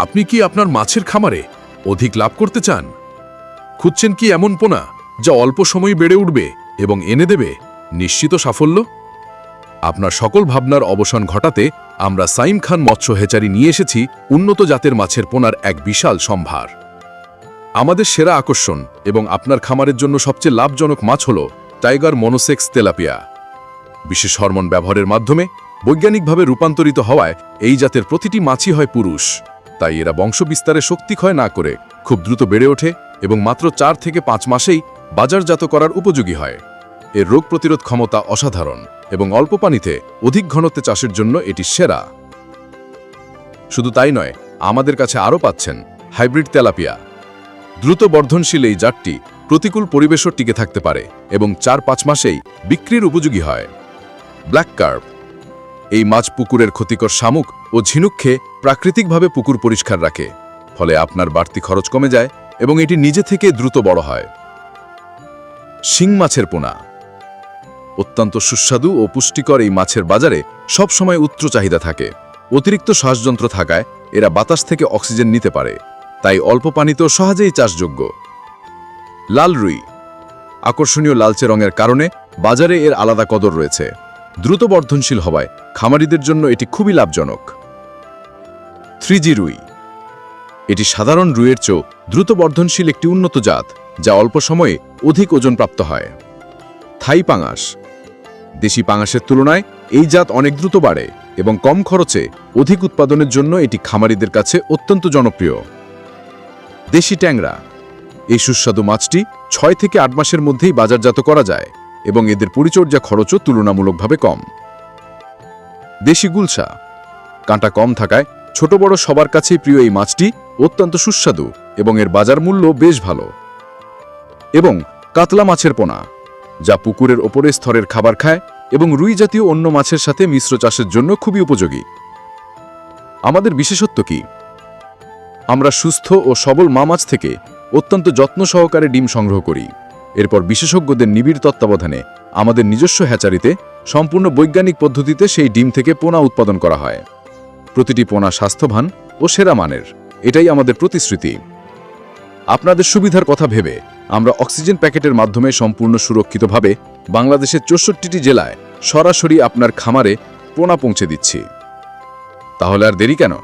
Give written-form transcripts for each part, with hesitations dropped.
আপনি কি আপনার মাছের খামারে অধিক লাভ করতে চান? খুঁজছেন কি এমন পোনা যা অল্প সময়ে বেড়ে উঠবে এবং এনে দেবে নিশ্চিত সাফল্য? আপনার সকল ভাবনার অবসান ঘটাতে আমরা সাইম খান মৎস্য হেচারি নিয়ে এসেছি উন্নত জাতের মাছের পোনার এক বিশাল সম্ভার। আমাদের সেরা আকর্ষণ এবং আপনার খামারের জন্য সবচেয়ে লাভজনক মাছ হল টাইগার মনোসেক্স তেলাপিয়া। বিশেষ হরমোন ব্যবহারের মাধ্যমে বৈজ্ঞানিকভাবে রূপান্তরিত হওয়ায় এই জাতের প্রতিটি মাছই হয় পুরুষ। তাই এরা বংশবিস্তারে শক্তি ক্ষয় না করে খুব দ্রুত বেড়ে ওঠে এবং মাত্র 4 থেকে 5 মাসেই বাজারজাত করার উপযোগী হয়। এর রোগ প্রতিরোধ ক্ষমতা অসাধারণ এবং অল্প পানিতে অধিক ঘনত্বে চাষের জন্য এটি সেরা। শুধু তাই নয়, আমাদের কাছে আরও পাচ্ছেন হাইব্রিড তেলাপিয়া। দ্রুত বর্ধনশীল এই জাতটি প্রতিকূল পরিবেশও টিকে থাকতে পারে এবং 4-5 মাসেই বিক্রির উপযোগী হয়। ব্ল্যাক কার্প, এই মাছ পুকুরের ক্ষতিকর শামুক ও ঝিনুক খেয়ে প্রাকৃতিকভাবে পুকুর পরিষ্কার রাখে, ফলে আপনার বাড়তি খরচ কমে যায় এবং এটি নিজে থেকে দ্রুত বড় হয়। শিং মাছের পোনা, অত্যন্ত সুস্বাদু ও পুষ্টিকর এই মাছের বাজারে সবসময় উচ্চ চাহিদা থাকে। অতিরিক্ত শ্বাসযন্ত্র থাকায় এরা বাতাস থেকে অক্সিজেন নিতে পারে, তাই অল্প পানিতেও সহজেই চাষযোগ্য। লাল রুই, আকর্ষণীয় লালচে রঙের কারণে বাজারে এর আলাদা কদর রয়েছে। দ্রুত বর্ধনশীল হওয়ায় খামারিদের জন্য এটি খুবই লাভজনক। 3G রুই, এটি সাধারণ রুইয়ের চেয়েও দ্রুত বর্ধনশীল একটি উন্নত জাত যা অল্প সময়ে অধিক ওজনপ্রাপ্ত হয়। থাই পাঙাশ, দেশি পাঙাশের তুলনায় এই জাত অনেক দ্রুত বাড়ে এবং কম খরচে অধিক উৎপাদনের জন্য এটি খামারিদের কাছে অত্যন্ত জনপ্রিয়। দেশি ট্যাংরা, এই সুস্বাদু মাছটি 6 থেকে 8 মাসের মধ্যেই বাজারজাত করা যায় এবং এদের পরিচর্যা খরচও তুলনামূলকভাবে কম। দেশি গুলশা, কাঁটা কম থাকায় ছোট বড় সবার কাছেই প্রিয় এই মাছটি অত্যন্ত সুস্বাদু এবং এর বাজার মূল্য বেশ ভালো। এবং কাতলা মাছের পোনা, যা পুকুরের ওপরের স্তরের খাবার খায় এবং রুই জাতীয় অন্য মাছের সাথে মিশ্র চাষের জন্য খুবই উপযোগী। আমাদের বিশেষত্ব কি? আমরা সুস্থ ও সবল মা মাছ থেকে অত্যন্ত যত্ন সহকারে ডিম সংগ্রহ করি। এরপর বিশেষজ্ঞদের নিবিড় তত্ত্বাবধানে আমাদের নিজস্ব হ্যাচারিতে সম্পূর্ণ বৈজ্ঞানিক পদ্ধতিতে সেই ডিম থেকে পোনা উৎপাদন করা হয়। প্রতিটি পোনা স্বাস্থ্যবান ও সেরা মানের, এটাই আমাদের প্রতিশ্রুতি। আপনাদের সুবিধার কথা ভেবে আমরা অক্সিজেন প্যাকেটের মাধ্যমে সম্পূর্ণ সুরক্ষিতভাবে বাংলাদেশের 64টি জেলায় সরাসরি আপনার খামারে পোনা পৌঁছে দিচ্ছি। তাহলে আর দেরি কেন?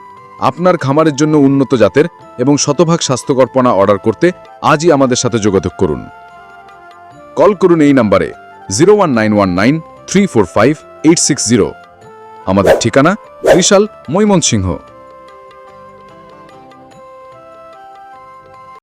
আপনার খামারের জন্য উন্নত জাতের এবং শতভাগ স্বাস্থ্যকর পোনা অর্ডার করতে আজই আমাদের সাথে যোগাযোগ করুন। কল করুন এই নম্বরে 01919345860। আমাদের ঠিকানা ত্রিশাল, ময়মনসিংহ।